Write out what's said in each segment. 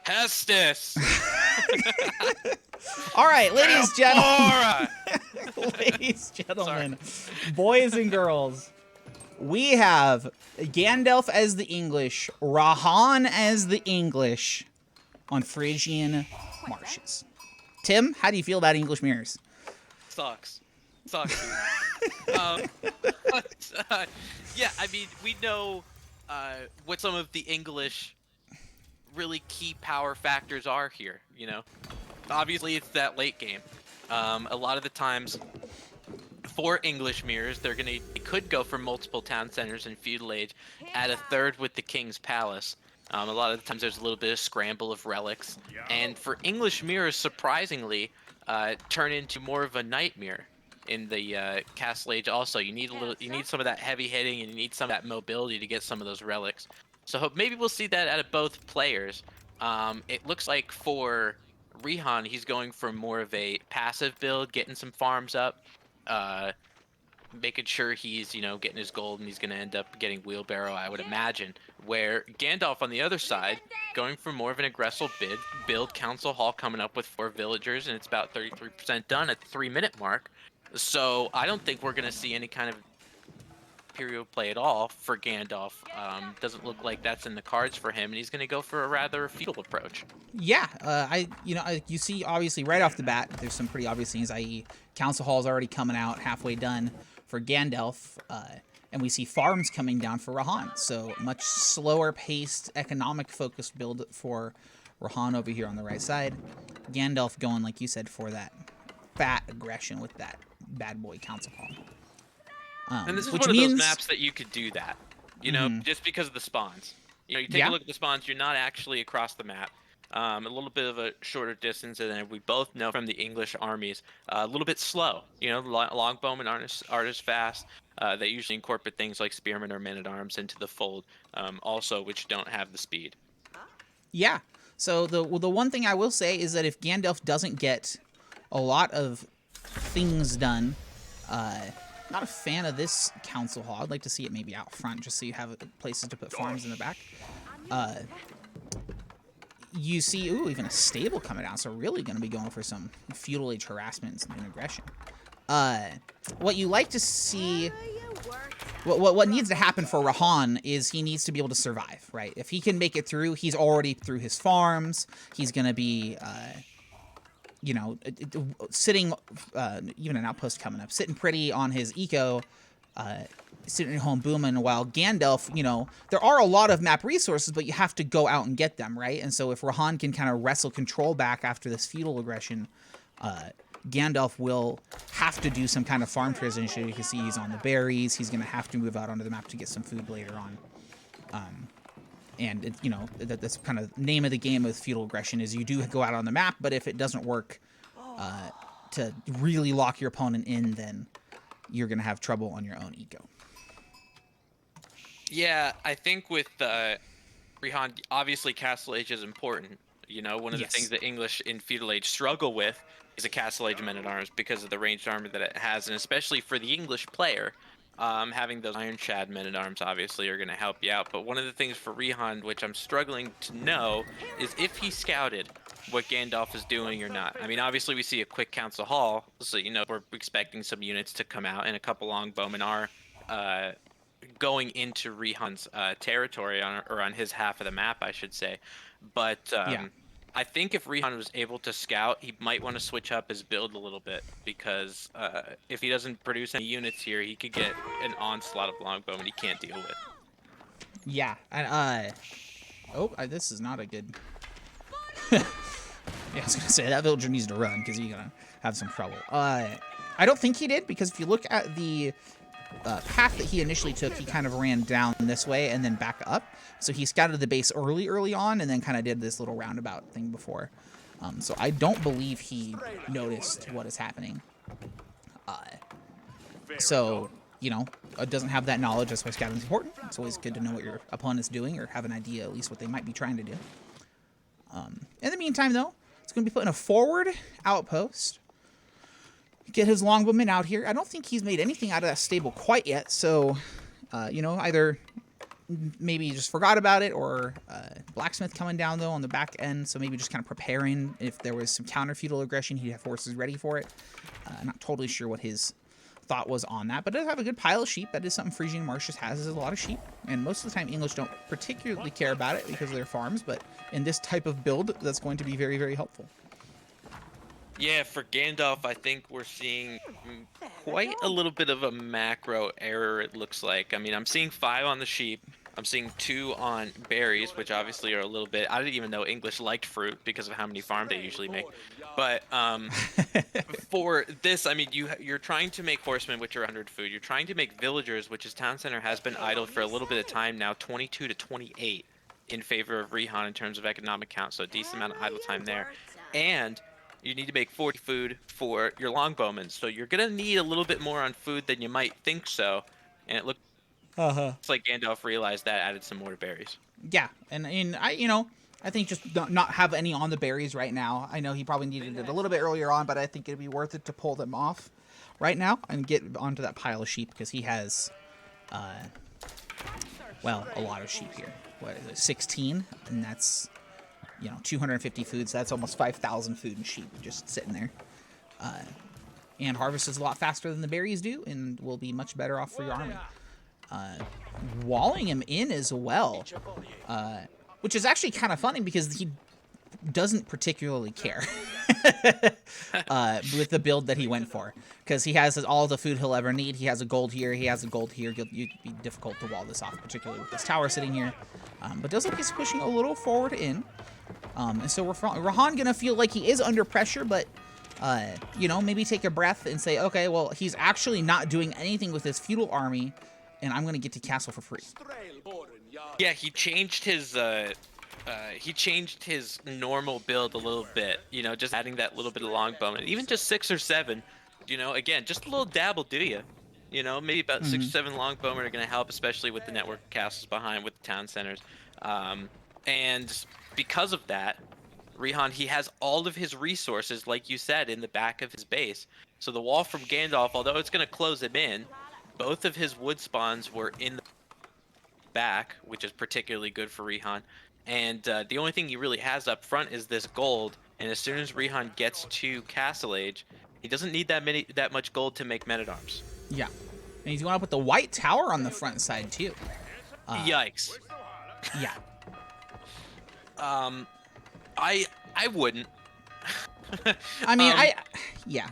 Hestus. All right, ladies, gentlemen. Gamora. Ladies, gentlemen, boys and girls, we have Gandelf as the English, Rihan as the English on Phrygian marshes. Tim, how do you feel about English mirrors? Sucks. Sucks, dude. But, yeah, I mean, we know what some of the English really key power factors are here, you know? Obviously, it's that late game. A lot of the times, for English mirrors, they could go for multiple town centers in feudal age, add a third with the king's palace. A lot of the times there's a little bit of scramble of relics, and for English mirrors, surprisingly, turn into more of a nightmare in the castle age. Also, you need some of that heavy hitting, and you need some of that mobility to get some of those relics. So maybe we'll see that out of both players. It looks like for Rihan, he's going for more of a passive build, getting some farms up, uh, making sure he's, getting his gold, and he's going to end up getting wheelbarrow, I would imagine. Where Gandalf on the other side, going for more of an aggressive build, Council Hall coming up with 4 villagers, and it's about 33% done at the 3-minute mark. So I don't think we're going to see any kind of Imperial play at all for Gandalf. Doesn't look like that's in the cards for him, and he's going to go for a rather feudal approach. Yeah, you see obviously right off the bat, there's some pretty obvious things, i.e. Council Hall's already coming out halfway done for Gandelf, and we see farms coming down for Rihan. So much slower paced, economic focused build for Rihan over here on the right side. Gandelf going, like you said, for that fat aggression with that bad boy Council Hall. And this is one of those maps that you could do that, just because of the spawns. You take a look at the spawns, you're not actually across the map. A little bit of a shorter distance, and then we both know from the English armies, a little bit slow. Longbowmen aren't as fast. They usually incorporate things like spearmen or men-at-arms into the fold, also, which don't have the speed. Yeah. So the one thing I will say is that if Gandelf doesn't get a lot of things done, not a fan of this Council Hall. I'd like to see it maybe out front, just so you have places to put farms in the back. You see, even a stable coming down, so really going to be going for some feudal age harassment and some aggression. What you like to see, what needs to happen for Rihan is he needs to be able to survive, right? If he can make it through, he's already through his farms. He's going to be, sitting, even an outpost coming up, sitting pretty on his eco, sitting at home booming, while Gandelf, there are a lot of map resources, but you have to go out and get them, right? And so if Rihan can kind of wrestle control back after this feudal aggression, Gandelf will have to do some kind of farm transition. You can see he's on the berries. He's going to have to move out onto the map to get some food later on. And, that's kind of name of the game with feudal aggression is you do go out on the map, but if it doesn't work to really lock your opponent in, then you're going to have trouble on your own eco. Yeah, I think with Rihan, obviously Castle Age is important. One of the things that English in feudal age struggle with is a Castle Age men-at-arms because of the ranged armor that it has, and especially for the English player, having those Iron Shad men-at-arms obviously are going to help you out. But one of the things for Rihan, which I'm struggling to know, is if he scouted what Gandalf is doing or not. I mean, obviously we see a quick Council Hall, so we're expecting some units to come out, and a couple longbowmen are going into Rihan's territory on his half of the map, I should say. But I think if Rihan was able to scout, he might want to switch up his build a little bit, because if he doesn't produce any units here, he could get an onslaught of longbowmen he can't deal with. Yeah, and this is not a good. Yeah, I was gonna say that villager needs to run because he's gonna have some trouble. I don't think he did, because if you look at the path that he initially took, he kind of ran down this way and then back up. So he scouted the base early on, and then kind of did this little roundabout thing before. So I don't believe he noticed what is happening. Doesn't have that knowledge. That's why scouting is important. It's always good to know what your opponent's doing, or have an idea at least what they might be trying to do. In the meantime, though, it's going to be put in a forward outpost. Get his longbowman out here. I don't think he's made anything out of that stable quite yet, so, either maybe just forgot about it, or blacksmith coming down though on the back end, so maybe just kind of preparing if there was some counter feudal aggression, he'd have forces ready for it. Not totally sure what his thought was on that, but does have a good pile of sheep. That is something Frisian Marches has, is a lot of sheep, and most of the time English don't particularly care about it because of their farms, but in this type of build, that's going to be very, very helpful. Yeah, for Gandalf, I think we're seeing quite a little bit of a macro error, it looks like. I mean, I'm seeing 5 on the sheep. I'm seeing 2 on berries, which obviously are a little bit... I didn't even know English liked fruit because of how many farms they usually make. But for this, I mean, you're trying to make horsemen, which are 100 food. You're trying to make villagers, which is town center has been idle for a little bit of time now, 22 to 28 in favor of Rihan in terms of economic count, so a decent amount of idle time there. And you need to make 40 food for your longbowmen, so you're gonna need a little bit more on food than you might think so. And it looks like Gandalf realized that, added some more berries. Yeah, and I think just not have any on the berries right now. I know he probably needed it a little bit earlier on, but I think it'd be worth it to pull them off right now and get onto that pile of sheep, because he has, well, a lot of sheep here. What is it, 16? And that's, 250 food, so that's almost 5,000 food and sheep just sitting there. And harvest is a lot faster than the berries do, and will be much better off for your army. Walling him in as well, which is actually kind of funny because he doesn't particularly care with the build that he went for, because he has all the food he'll ever need. He has a gold here, he has a gold here. It'd be difficult to wall this off, particularly with this tower sitting here. But does look like he's pushing a little forward in. And so Rihan gonna feel like he is under pressure, but maybe take a breath and say, okay, well, he's actually not doing anything with his feudal army, and I'm gonna get to castle for free. Yeah, he changed his normal build a little bit, just adding that little bit of longbowman, even just 6 or 7, again, just a little dabble do ya. Maybe about 6 or 7 longbowmen are going to help, especially with the network of castles behind, with the town centers. And because of that, Rihan, he has all of his resources, like you said, in the back of his base. So the wall from Gandalf, although it's going to close him in, both of his wood spawns were in the back, which is particularly good for Rihan. And the only thing he really has up front is this gold. And as soon as Rihan gets to Castle Age, he doesn't need that much gold to make men-at-arms. Yeah, and he's going to put the white tower on the front side too. Yikes. Yeah. I wouldn't. I mean, yeah.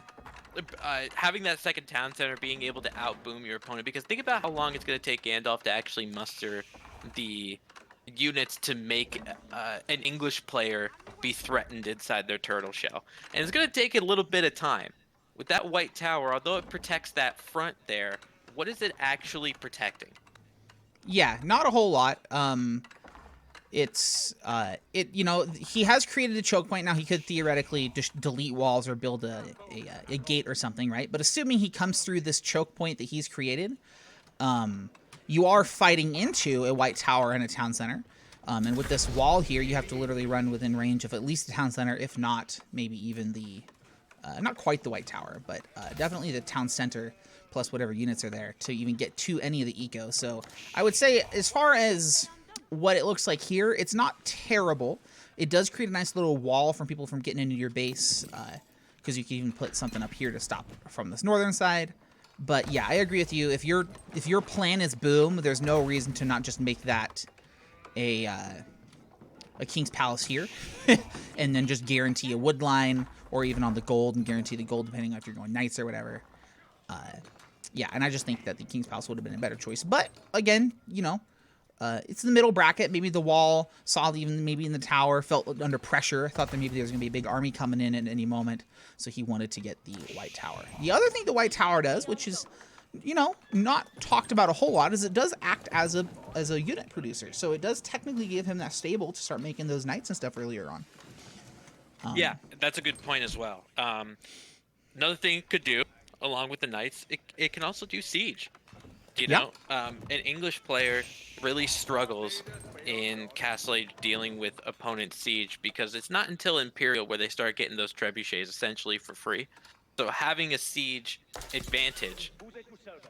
Having that second town center, being able to outboom your opponent, because think about how long it's going to take Gandalf to actually muster the units to make an English player be threatened inside their turtle shell, and it's going to take a little bit of time. With that white tower, although it protects that front there, what is it actually protecting? Yeah, not a whole lot. It's he has created a choke point. Now he could theoretically just delete walls or build a gate or something, right? But assuming he comes through this choke point that he's created, you are fighting into a white tower and a town center. And with this wall here, you have to literally run within range of at least the town center, if not maybe even the not quite the white tower, but definitely the town center plus whatever units are there to even get to any of the eco. So I would say, as far as what it looks like here, it's not terrible. It does create a nice little wall from people from getting into your base, because you can even put something up here to stop from this northern side. But yeah, I agree with you. If your plan is boom, there's no reason to not just make that a King's Palace here, and then just guarantee a wood line, or even on the gold and guarantee the gold, depending on if you're going knights or whatever. Yeah, and I just think that the King's Palace would have been a better choice. But again, it's the middle bracket. Maybe the wall saw even maybe in the tower, felt under pressure, thought that maybe there was going to be a big army coming in at any moment, so he wanted to get the white tower. The other thing the white tower does, which is, not talked about a whole lot, is it does act as a unit producer. So it does technically give him that stable to start making those knights and stuff earlier on. Yeah, that's a good point as well. Another thing it could do, along with the knights, it can also do siege. An English player really struggles in Castle Age dealing with opponent siege, because it's not until Imperial where they start getting those trebuchets essentially for free. So having a siege advantage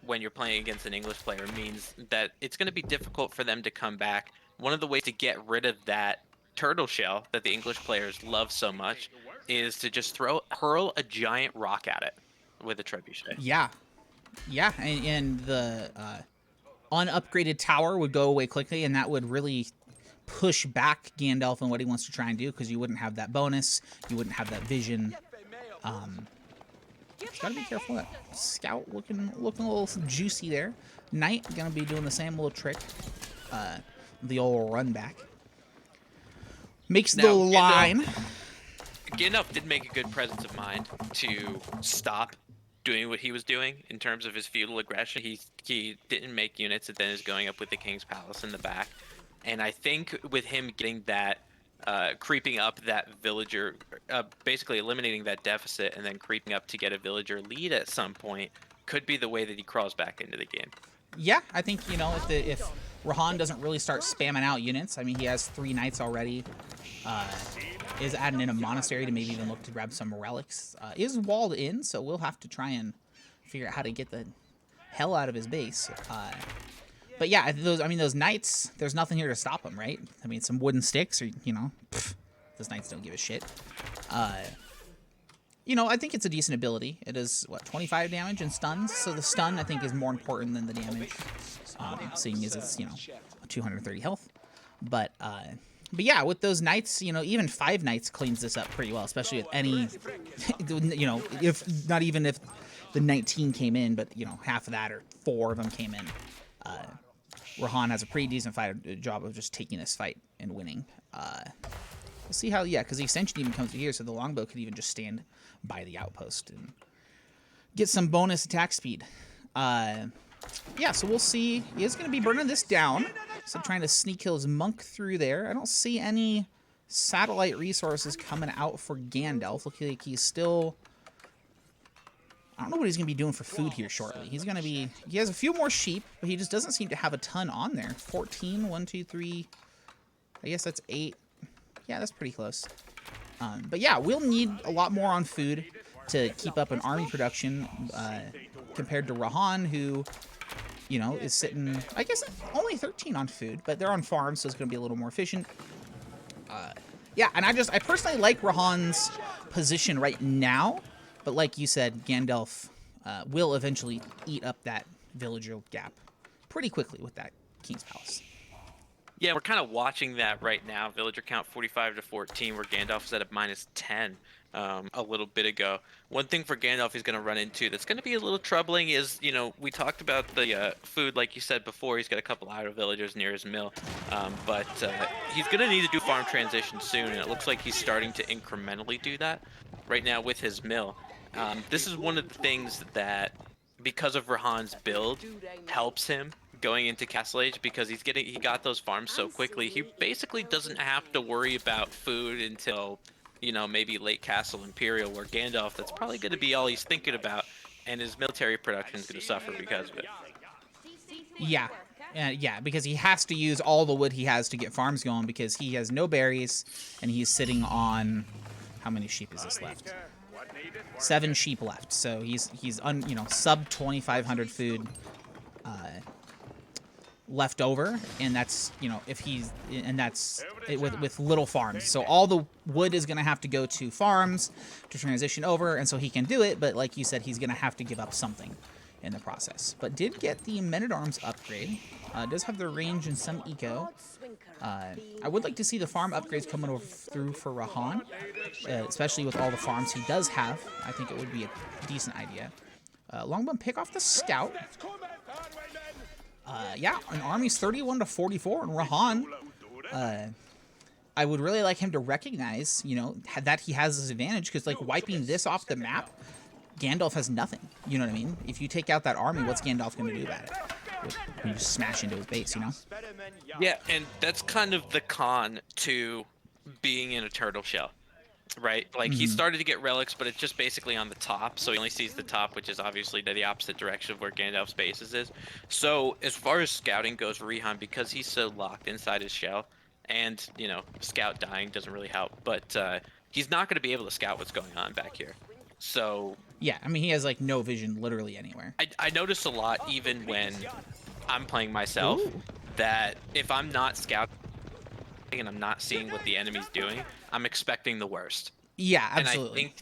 when you're playing against an English player means that it's going to be difficult for them to come back. One of the ways to get rid of that turtle shell that the English players love so much is to just hurl a giant rock at it with a trebuchet. Yeah, yeah, and the unupgraded tower would go away quickly, and that would really push back Gandalf and what he wants to try and do, because you wouldn't have that bonus, you wouldn't have that vision. Just gotta be careful. That scout looking a little juicy there. Knight gonna be doing the same little trick, the old run back. Makes the line. Gandalf did make a good presence of mind to stop doing what he was doing in terms of his feudal aggression. He didn't make units that then is going up with the King's Palace in the back. And I think with him getting that, creeping up that villager, basically eliminating that deficit and then creeping up to get a villager lead at some point, could be the way that he crawls back into the game. Yeah, I think, you know, if Rihan doesn't really start spamming out units, I mean, he has 3 knights already, is adding in a monastery to maybe even look to grab some relics, is walled in, so we'll have to try and figure out how to get the hell out of his base. But yeah, those knights, there's nothing here to stop them, right? I mean, some wooden sticks, or, you know, those knights don't give a shit. You know, I think it's a decent ability. It is, what, 25 damage and stuns? So the stun, I think, is more important than the damage, seeing as it's, you know, 230 health. But yeah, with those knights, you know, even 5 knights cleans this up pretty well, especially with any, you know, if not even if the 19 came in, but, you know, half of that or 4 of them came in. Rihan has a pretty decent job of just taking this fight and winning. We'll see how, yeah, because the extension even comes to here, so the longbow could even just stand by the outpost and get some bonus attack speed. Yeah, so we'll see. He is going to be burning this down, so trying to sneak kill his monk through there. I don't see any satellite resources coming out for Gandelf. Looks like he's still... I don't know what he's going to be doing for food here shortly. He's going to be... He has a few more sheep, but he just doesn't seem to have a ton on there. 14, 1, 2, 3... I guess that's 8. Yeah, that's pretty close. But yeah, we'll need a lot more on food to keep up an army production compared to Rihan, who, you know, is sitting, I guess, only 13 on food, but they're on farms, so it's going to be a little more efficient. Yeah, and I personally like Rihan's position right now, but like you said, Gandelf will eventually eat up that villager gap pretty quickly with that King's Palace. Yeah, we're kind of watching that right now. Villager count 45 to 14, where Gandalf is at a -10 a little bit ago. One thing for Gandalf he's going to run into that's going to be a little troubling is, you know, we talked about the food, like you said before. He's got a couple idle villagers near his mill, but he's going to need to do farm transition soon, and it looks like he's starting to incrementally do that right now with his mill. This is one of the things that, because of Rihan's build, helps him going into Castle Age, because he got those farms so quickly. He basically doesn't have to worry about food until, you know, maybe late Castle Imperial, where Gandalf, that's probably going to be all he's thinking about, and his military production is going to suffer because of it. Yeah. Yeah, because he has to use all the wood he has to get farms going, because he has no berries, and he's sitting on... How many sheep is this left? 7 sheep left, so he's you know, sub 2,500 food left over, and that's, you know, if he's, and that's it with little farms. So all the wood is going to have to go to farms to transition over, and so he can do it, but like you said, he's going to have to give up something in the process. But did get the men-at-arms upgrade. Does have the range and some eco. I would like to see the farm upgrades coming over through for Rihan, especially with all the farms he does have. I think it would be a decent idea. Longbone pick off the scout. Yeah, an army's 31 to 44, and Rihan, I would really like him to recognize, you know, that he has this advantage, because, like, wiping this off the map, Gandalf has nothing. You know what I mean? If you take out that army, what's Gandalf going to do about it? You just smash into his base, you know? Yeah, and that's kind of the con to being in a turtle shell, right? Like, he started to get relics, but it's just basically on the top, so he only sees the top, which is obviously the opposite direction of where Gandalf's bases is. So as far as scouting goes, Rihan, because he's so locked inside his shell, and, you know, scout dying doesn't really help, but he's not going to be able to scout what's going on back here. So Yeah, I mean, he has, like, no vision literally anywhere. I notice a lot, even when I'm playing myself, Ooh. that if I'm not scouting and I'm not seeing what the enemy's doing, I'm expecting the worst. Yeah, And absolutely.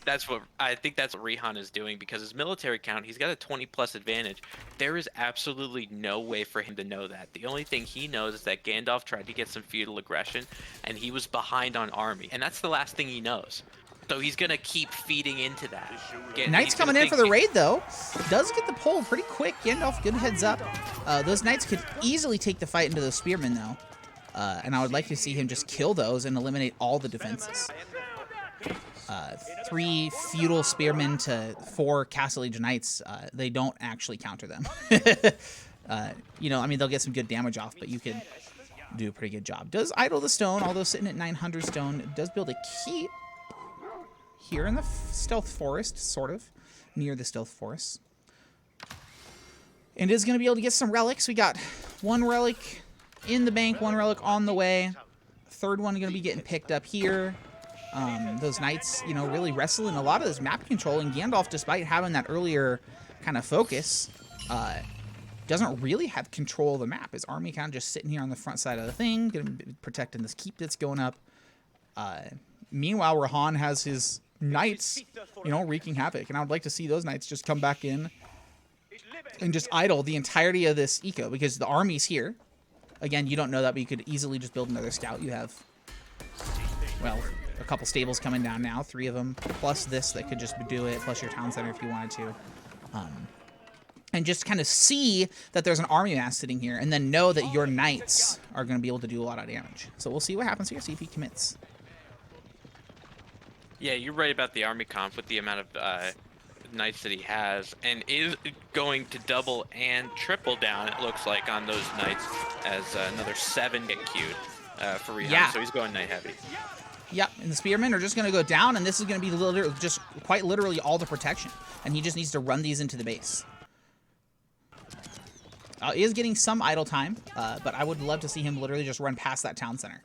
I think that's what Rihan is doing, because his military count, he's got a 20+ advantage. There is absolutely no way for him to know that. The only thing he knows is that Gandalf tried to get some feudal aggression and he was behind on army. And that's the last thing he knows. So he's gonna keep feeding into that. Knights He's gonna coming in think, for the raid, though. Does get the pull pretty quick. Gandalf, good heads up. Those knights could easily take the fight into those spearmen, though. And I would like to see him just kill those and eliminate all the defenses. 3 feudal spearmen to 4 Castle Age knights, they don't actually counter them. You know, I mean, they'll get some good damage off, but you could do a pretty good job. Does idle the stone, although sitting at 900 stone. It does build a keep here in the stealth forest, sort of, near the stealth forest. And is going to be able to get some relics. We got 1 relic in the bank, 1 relic on the way. 3rd one going to be getting picked up here. Those knights, you know, really wrestling a lot of this map control. And Gandalf, despite having that earlier kind of focus, doesn't really have control of the map. His army kind of just sitting here on the front side of the thing, protecting this keep that's going up. Meanwhile, Rihan has his knights, you know, wreaking havoc. And I would like to see those knights just come back in and just idle the entirety of this eco, because the army's here. Again, you don't know that, but you could easily just build another scout. You have, well, a couple stables coming down now, 3 of them, plus this that could just do it, plus your town center if you wanted to. And just kind of see that there's an army mass sitting here, and then know that your knights are going to be able to do a lot of damage. So we'll see what happens here, see if he commits. yeah, you're right about the army comp with the amount of knights that he has, and is going to double and triple down, it looks like, on those knights, as another 7 get queued for Rihan. Yeah. So he's going knight heavy. Yep, and the spearmen are just going to go down, and this is going to be just quite literally all the protection. And he just needs to run these into the base. He is getting some idle time, but I would love to see him literally just run past that town center.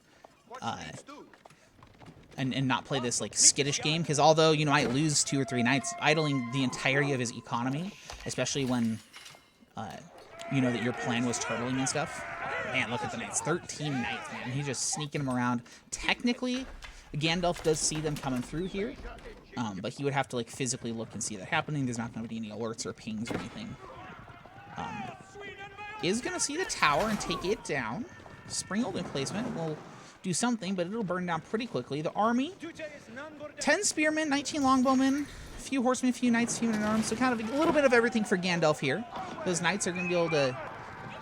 And not play this, like, skittish game, because although you might lose 2 or 3 knights, idling the entirety of his economy, especially when you know that your plan was turtling and stuff. Man, look at the knights. 13 knights, man. He's just sneaking them around. Technically, Gandalf does see them coming through here, but he would have to, like, physically look and see that happening. There's not going to be any alerts or pings or anything. Is going to see the tower and take it down. Springald placement will do something, but it'll burn down pretty quickly. The army, 10 spearmen, 19 longbowmen, a few horsemen, a few knights, few men-at-arms. So kind of a little bit of everything for Gandelf here. Those knights are going to be able to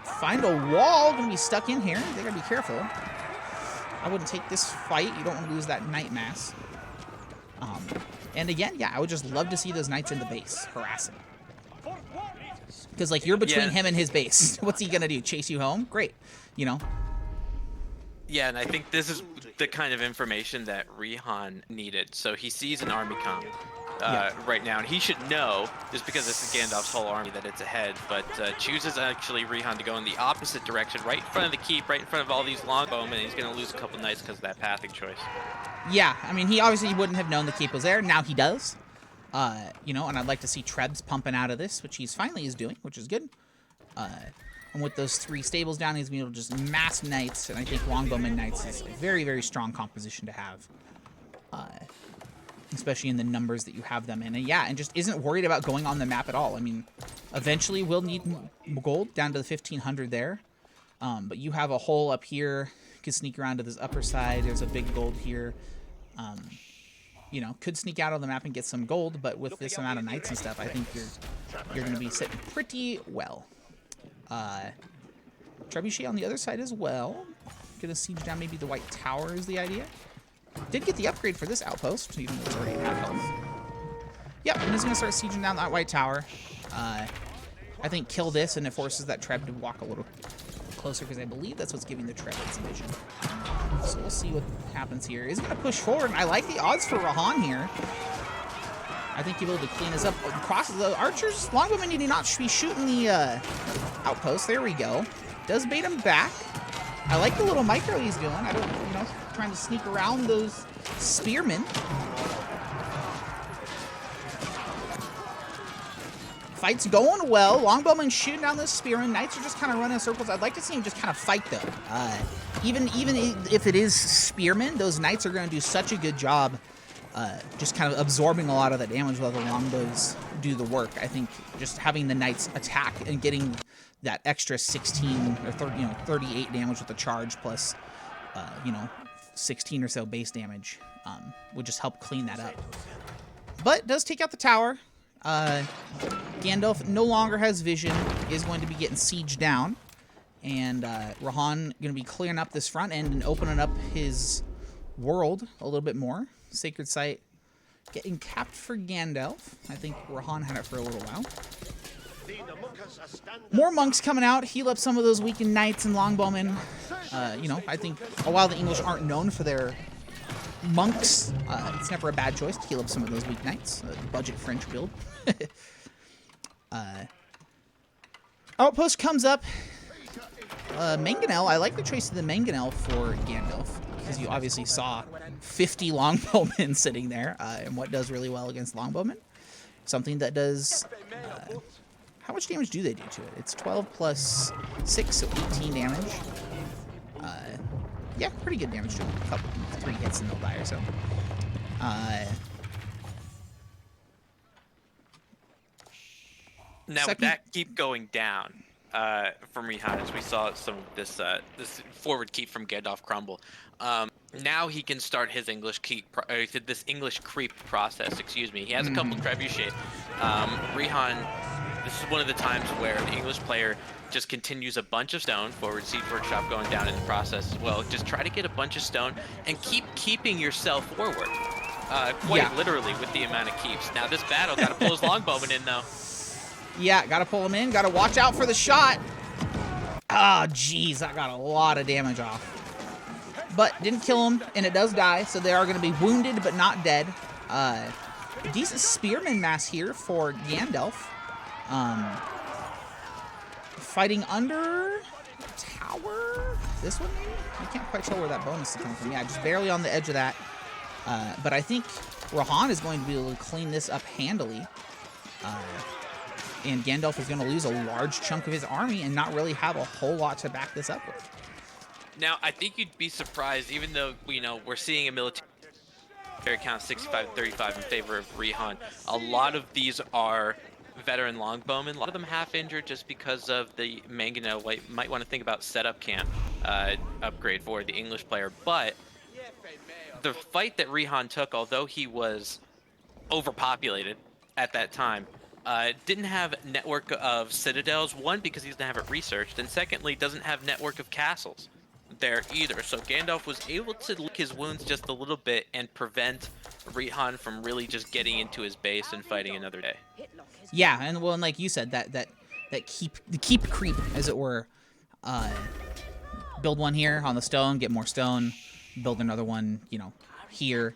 find a wall, going to be stuck in here. They got to be careful. I wouldn't take this fight. You don't want to lose that knight mass. And again, yeah, I would just love to see those knights in the base harassing. Because, like, you're between him and his base. What's he going to do? Chase you home? Great. You know? Yeah, and I think this is the kind of information that Rihan needed. So he sees an army comp right now, and he should know, just because this is Gandalf's whole army, that it's ahead, but chooses actually Rihan to go in the opposite direction, right in front of the keep, right in front of all these longbowmen, and he's going to lose a couple knights because of that pathing choice. Yeah, I mean, he obviously wouldn't have known the keep was there. Now he does. You know, and I'd like to see Trebs pumping out of this, which he's finally is doing, which is good. And with those 3 stables down, he's going to be able to just mass knights, and I think longbowman knights is a very, very strong composition to have. Especially in the numbers that you have them in. And yeah, and just isn't worried about going on the map at all. I mean, eventually we'll need gold down to the 1500 there. But you have a hole up here. You can sneak around to this upper side. There's a big gold here. You know, could sneak out on the map and get some gold, but with this amount of knights and stuff, I think you're going to be sitting pretty well. Trebuchet on the other side as well. Gonna siege down maybe the White Tower is the idea. Did get the upgrade for this outpost, even though it's already at health. Yep, and he's gonna start sieging down that White Tower. I think kill this, and it forces that Treb to walk a little closer, because I believe that's what's giving the Treb its vision. So we'll see what happens here. He's gonna push forward, and I like the odds for Rihan here. I think he'll be able to clean us up. Across the archers, longbowmen need to not be shooting the outpost. There we go. Does bait him back. I like the little micro he's doing. I don't, you know, trying to sneak around those spearmen. Fight's going well. Longbowman shooting down this spearman. Knights are just kind of running in circles. I'd like to see him just kind of fight, though. Even if it is spearmen, those knights are going to do such a good job just kind of absorbing a lot of the damage while the longbows do the work. I think just having the knights attack and getting that extra 16 or 30, 38 damage with the charge plus, 16 or so base damage would just help clean that up. But it does take out the tower. Gandelf no longer has vision, is going to be getting sieged down. And Rihan going to be clearing up this front end and opening up his world a little bit more. Sacred Site getting capped for Gandelf. I think Rihan had it for a little while. More monks coming out, heal up some of those weakened knights and longbowmen. I think while the English aren't known for their monks, it's never a bad choice to heal up some of those weak knights. Budget French build. Outpost comes up. Mangonel, I like the choice of the Mangonel for Gandelf, because you obviously saw 50 longbowmen sitting there, and what does really well against longbowmen? Something that does... how much damage do they do to it? It's 12 plus 6, so 18 damage. Yeah, pretty good damage to it. A couple, 3 hits and they'll die or so. Now, with that keep going down from Rihan, as we saw some of this this forward keep from Gandelf crumble, now he can start his English keep, this English creep process. Excuse me. He has a couple trebuchet. Rihan, this is one of the times where the English player just continues a bunch of stone, forward siege workshop going down in the process as well. Just try to get a bunch of stone and keeping yourself forward. Quite literally with the amount of keeps. Now this battle, gotta pull his longbowman in though. Yeah, gotta pull him in, gotta watch out for the shot. Ah, jeez, that got a lot of damage off. But didn't kill him, and it does die, so they are gonna be wounded but not dead. Decent spearman mass here for Gandelf. Fighting under tower. This one maybe? I can't quite tell where that bonus is coming from. Yeah, just barely on the edge of that. But I think Rihan is going to be able to clean this up handily. And Gandelf is going to lose a large chunk of his army and not really have a whole lot to back this up with. Now, I think you'd be surprised, even though, we're seeing a military count 65-35 in favor of Rihan. A lot of these are veteran longbowmen. A lot of them half injured just because of the Mangonel. Might want to think about setup camp upgrade for the English player. But the fight that Rihan took, although he was overpopulated at that time, didn't have network of citadels. One, because he doesn't have it researched, and secondly, doesn't have network of castles there either. So Gandelf was able to lick his wounds just a little bit and prevent Rihan from really just getting into his base and fighting another day. Yeah, and like you said, that keep creep, as it were. Build one here on the stone, get more stone. Build another one, here,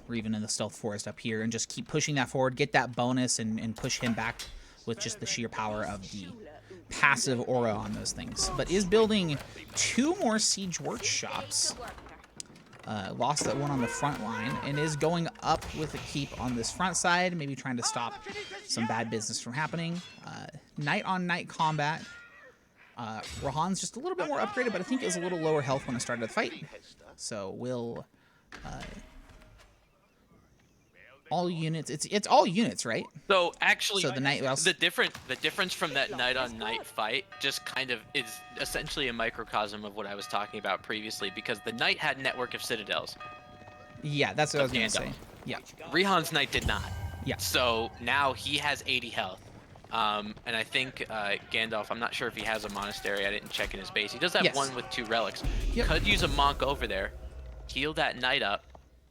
or even in the stealth forest up here, and just keep pushing that forward. Get that bonus and push him back with just the sheer power of the passive aura on those things. But is building 2 more siege workshops. Lost that one on the front line, and is going up with a keep on this front side, maybe trying to stop some bad business from happening. Knight on knight combat. Rihan's just a little bit more upgraded, but I think it was a little lower health when I started the fight. So we'll all units. It's all units, right? So actually, so the knight the difference from that knight on knight fight just kind of is essentially a microcosm of what I was talking about previously, because the knight had network of citadels. Yeah, that's what I was going to say. Yeah. Rihan's knight did not. Yeah. So now he has 80 health. And I think Gandelf, I'm not sure if he has a monastery. I didn't check in his base. He does have one with 2 relics. Yep. Could use a monk over there, heal that knight up,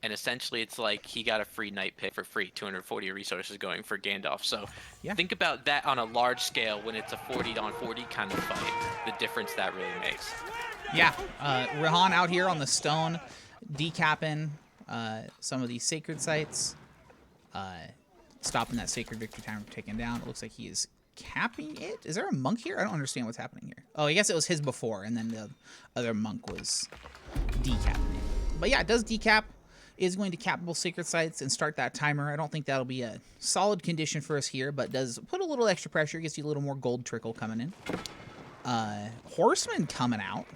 and essentially it's like he got a free knight pick for free, 240 resources going for Gandelf. So think about that on a large scale when it's a 40-on-40 kind of fight, the difference that really makes. Yeah, Rihan out here on the stone, decapping some of these sacred sites, stopping that sacred victory timer from taking down. It looks like he is capping it. Is there a monk here? I don't understand what's happening here. Oh, I guess it was his before, and then the other monk was decapping it. But yeah, it does decap. is going to cap both sacred sites and start that timer. I don't think that'll be a solid condition for us here, but does put a little extra pressure, gets you a little more gold trickle coming in. Horseman coming out.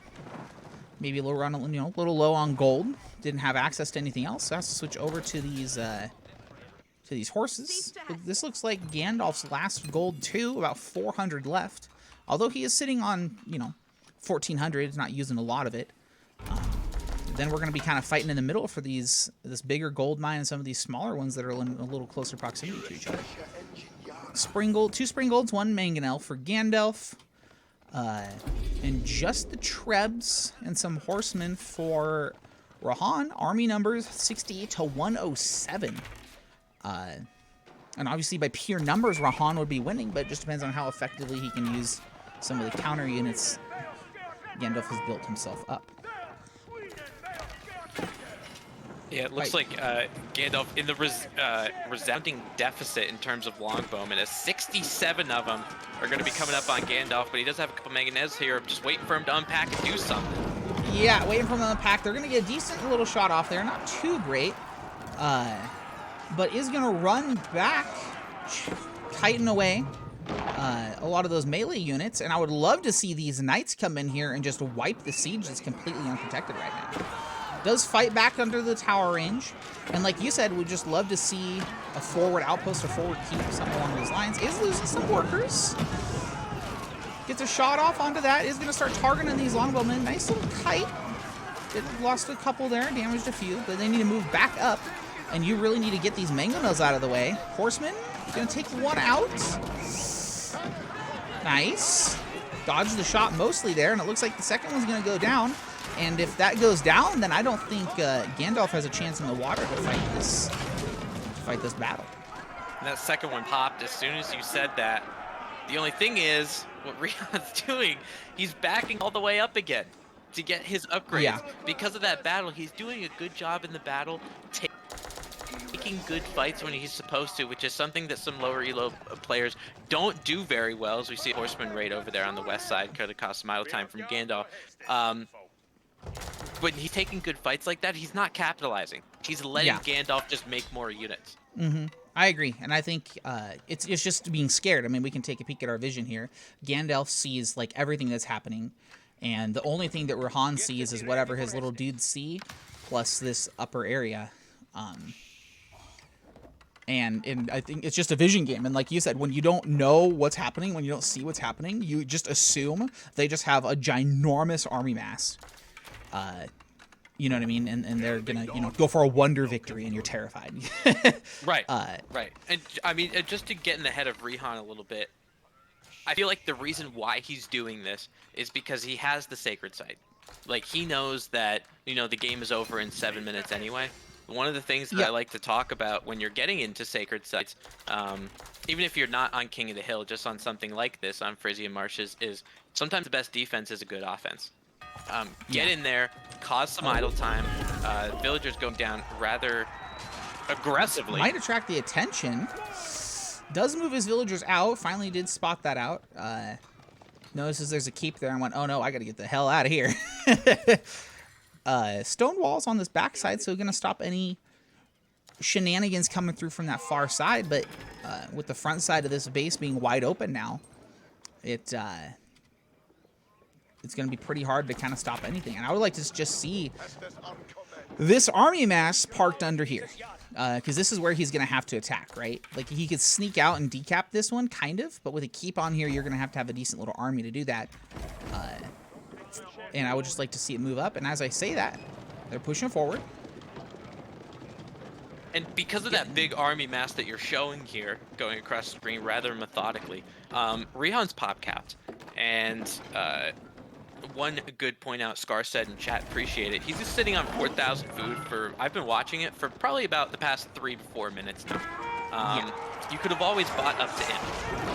Maybe a little run, a little low on gold. Didn't have access to anything else, so has to switch over to these horses. This looks like Gandelf's last gold too, about 400 left. Although he is sitting on, 1,400, he's not using a lot of it. Then we're going to be kind of fighting in the middle for this bigger gold mine and some of these smaller ones that are in a little closer proximity to each other. Spring gold, 2 spring golds, 1 mangonel for Gandelf. And just the trebs and some horsemen for Rihan. Army numbers 68 to 107. And obviously by pure numbers, Rihan would be winning, but it just depends on how effectively he can use some of the counter units Gandelf has built himself up. Yeah, it looks like Gandelf in the resounding deficit in terms of longbowmen, as 67 of them are going to be coming up on Gandelf, but he does have a couple mangonels here, just waiting for him to unpack and do something. Yeah, waiting for him to unpack. They're going to get a decent little shot off there, not too great, but is going to run back, tighten away a lot of those melee units, and I would love to see these knights come in here and just wipe the siege that's completely unprotected right now. Does fight back under the tower range, and like you said, we'd just love to see a forward outpost or forward keep, something along those lines. Is losing some workers. Gets a shot off onto that. Is going to start targeting these longbowmen. Nice little kite. It lost a couple there, damaged a few, but they need to move back up, and you really need to get these mangonels out of the way. Horseman going to take one out. Nice. Dodged the shot mostly there, and it looks like the second one's going to go down. And if that goes down, then I don't think Gandelf has a chance in the water to fight this battle. And that second one popped as soon as you said that. The only thing is, what Rihan's doing, he's backing all the way up again to get his upgrades. Yeah. Because of that battle, he's doing a good job in the battle, taking good fights when he's supposed to, which is something that some lower ELO players don't do very well, as we see Horseman raid over there on the west side, kind of cost some idle time from Gandelf. When he's taking good fights like that, he's not capitalizing. He's letting Gandelf just make more units. Mm-hmm. I agree, and I think it's just being scared. I mean, we can take a peek at our vision here. Gandelf sees like everything that's happening, and the only thing that Rihan sees is whatever his little dudes see, plus this upper area. And I think it's just a vision game. And like you said, when you don't know what's happening, when you don't see what's happening, you just assume they just have a ginormous army mass. You know what I mean? And they're gonna, go for a wonder victory, and you're terrified. Right. Right. And I mean, just to get in the head of Rihan a little bit, I feel like the reason why he's doing this is because he has the sacred site. Like, he knows that, the game is over in 7 minutes anyway. One of the things that I like to talk about when you're getting into sacred sites, even if you're not on King of the Hill, just on something like this, on Frisian Marshes, is sometimes the best defense is a good offense. Get in there, cause some idle time. Villagers going down rather aggressively. Might attract the attention. Does move his villagers out. Finally did spot that out. Notices there's a keep there and went, oh no, I gotta get the hell out of here. Stone walls on this backside, so gonna stop any shenanigans coming through from that far side, but with the front side of this base being wide open now, it's going to be pretty hard to kind of stop anything. And I would like to just see this army mass parked under here, because this is where he's going to have to attack, right? Like, he could sneak out and decap this one, kind of, but with a keep on here, you're going to have a decent little army to do that. And I would just like to see it move up. And as I say that, they're pushing forward. And because of that big army mass that you're showing here, going across the screen rather methodically, Rihan's pop capped. And one good point out, Scar said in chat, appreciate it. He's just sitting on 4,000 food for, I've been watching it for probably about the past 3 to 4 minutes now. You could have always bought up to him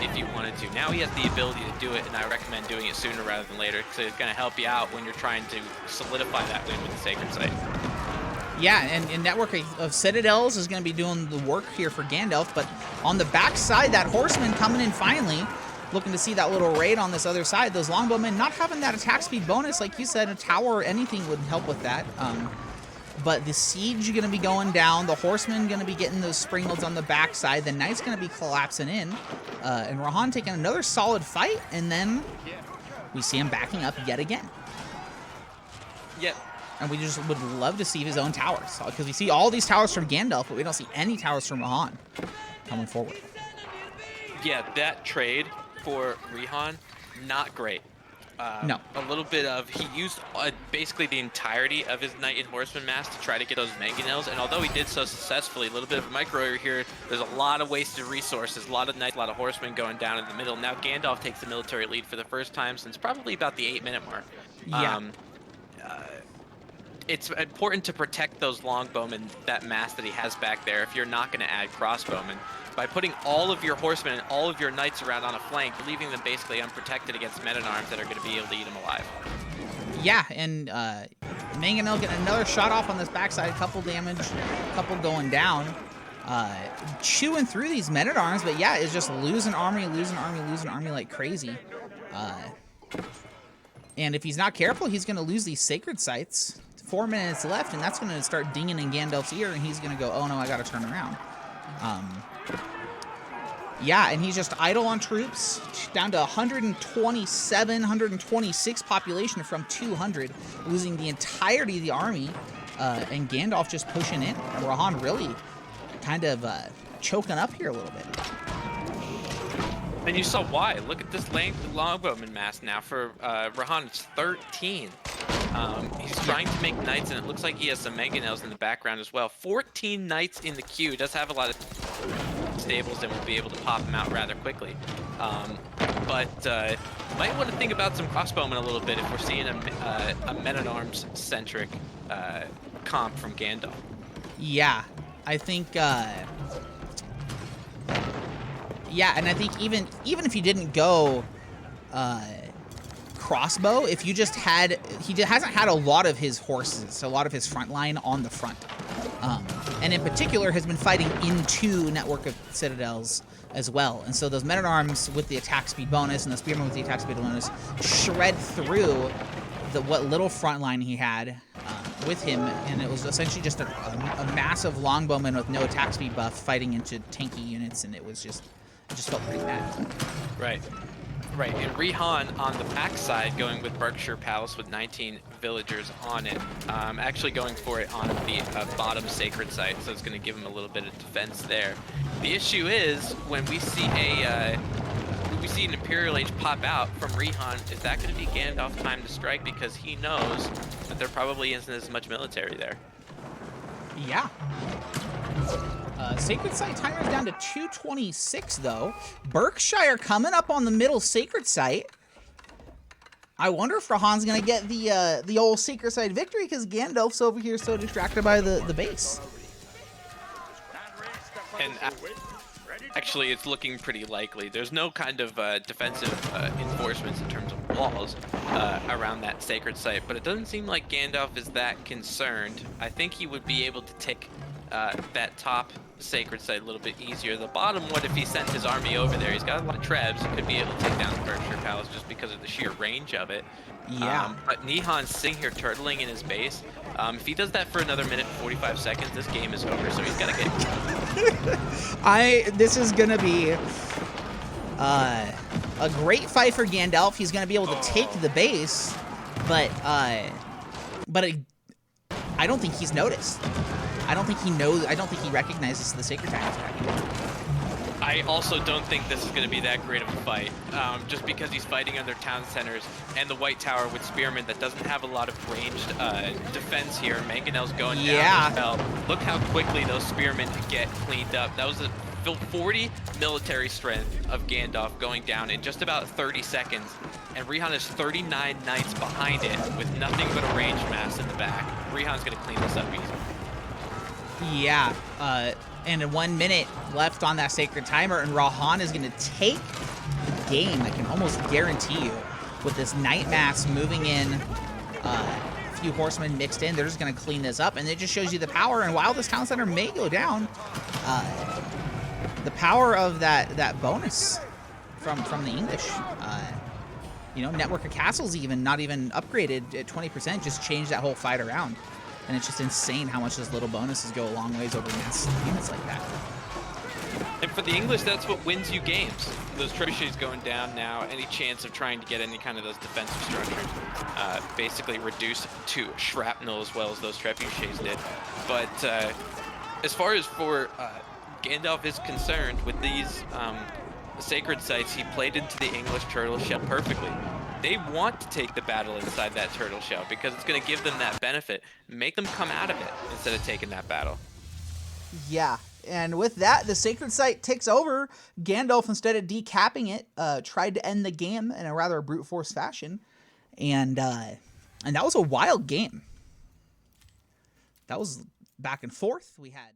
if you wanted to. Now he has the ability to do it, and I recommend doing it sooner rather than later, because it's going to help you out when you're trying to solidify that win with the Sacred Site. Yeah, and Network of Citadels is going to be doing the work here for Gandelf, but on the backside, that Horseman coming in finally, looking to see that little raid on this other side. Those Longbowmen not having that attack speed bonus, like you said, a tower or anything would help with that. But the siege going to be going down. The horsemen going to be getting those springholds on the backside. The knight's going to be collapsing in. And Rihan taking another solid fight. And then we see him backing up yet again. Yep. And we just would love to see his own towers. Because we see all these towers from Gandelf, but we don't see any towers from Rihan coming forward. Yeah, that trade for Rihan, not great. No. A little bit of, he used basically the entirety of his Knight and Horseman mass to try to get those mangonels, and although he did so successfully, a little bit of a micro here, there's a lot of wasted resources, a lot of Knights, a lot of Horsemen going down in the middle. Now Gandelf takes the military lead for the first time since probably about the 8-minute mark. Yeah. It's important to protect those longbowmen, that mass that he has back there, if you're not going to add crossbowmen. By putting all of your horsemen and all of your knights around on a flank, leaving them basically unprotected against men-at-arms that are going to be able to eat them alive. Yeah, and Mangonel getting another shot off on this backside, couple damage, couple going down. Chewing through these men-at-arms, but yeah, it's just losing army like crazy. And if he's not careful, he's going to lose these sacred sites. 4 minutes left, and that's going to start dinging in Gandelf's ear, and he's going to go, oh no, I got to turn around. Yeah, and he's just idle on troops, down to 127, 126 population from 200, losing the entirety of the army, and Gandelf just pushing in. And Rihan really kind of choking up here a little bit. And you saw why. Look at this longbowman mass now for Rihan. It's 13. He's trying to make knights, and it looks like he has some mangonels in the background as well. 14 knights in the queue. He does have a lot of stables and will be able to pop them out rather quickly. But might want to think about some crossbowmen a little bit if we're seeing a men-at-arms centric comp from Gandelf. Yeah, I think. Yeah, and I think even if you didn't go crossbow, if you just had, hasn't had a lot of his horses, a lot of his front line on the front, and in particular has been fighting into network of citadels as well. And so those men-at-arms with the attack speed bonus and the spearmen with the attack speed bonus shred through what little front line he had with him, and it was essentially just a massive longbowman with no attack speed buff fighting into tanky units, and it just felt pretty bad. Right. Right, and Rihan on the backside going with Berkshire Palace with 19 villagers on it, actually going for it on the bottom sacred site, so it's going to give him a little bit of defense there. The issue is when we see an Imperial Age pop out from Rihan, is that going to be Gandelf time to strike, because he knows that there probably isn't as much military there. Yeah. Sacred site timer is down to 226 though. Berkshire coming up on the middle sacred site. I wonder if Rihan's gonna get the old sacred site victory, because Gandelf's over here so distracted by the base. And actually, it's looking pretty likely. There's no kind of defensive enforcements in terms of walls around that sacred site, but it doesn't seem like Gandelf is that concerned. I think he would be able to take that top sacred site a little bit easier. The bottom one, if he sent his army over there, he's got a lot of trebs, he could be able to take down the Berkshire Palace just because of the sheer range of it. Yeah. But Nihan's sitting here turtling in his base. If he does that for another minute and 45 seconds, this game is over, so he's got to get... This is going to be a great fight for Gandelf. He's going to be able to take the base, but I don't think he's noticed. I don't think he knows. I don't think he recognizes the sacred time attack. I also don't think this is going to be that great of a fight, just because he's fighting under town centers and the White Tower with Spearmen that doesn't have a lot of ranged defense here. Mangonel's going down as well. Look how quickly those Spearmen get cleaned up. That was a 40 military strength of Gandelf going down in just about 30 seconds, and Rihan is 39 knights behind it with nothing but a ranged mass in the back. Rihan's going to clean this up easy. Yeah, and in 1 minute left on that sacred timer, and Rihan is going to take game, I can almost guarantee you, with this Knight mass moving in, a few horsemen mixed in. They're just going to clean this up, and it just shows you the power. And while this town center may go down, the power of that bonus from the English, you know, network of castles even, not even upgraded at 20%, just changed that whole fight around. And it's just insane how much those little bonuses go a long ways over massive units like that. And for the English, that's what wins you games. Those trebuchets going down now, any chance of trying to get any kind of those defensive structures basically reduced to shrapnel as well as those trebuchets did. But as far as for Gandelf is concerned, with these sacred sites, he played into the English turtle shell perfectly. They want to take the battle inside that turtle shell because it's going to give them that benefit, make them come out of it instead of taking that battle. Yeah, and with that, the sacred site takes over. Gandelf, instead of decapping it, tried to end the game in a rather brute force fashion, and that was a wild game. That was back and forth. We had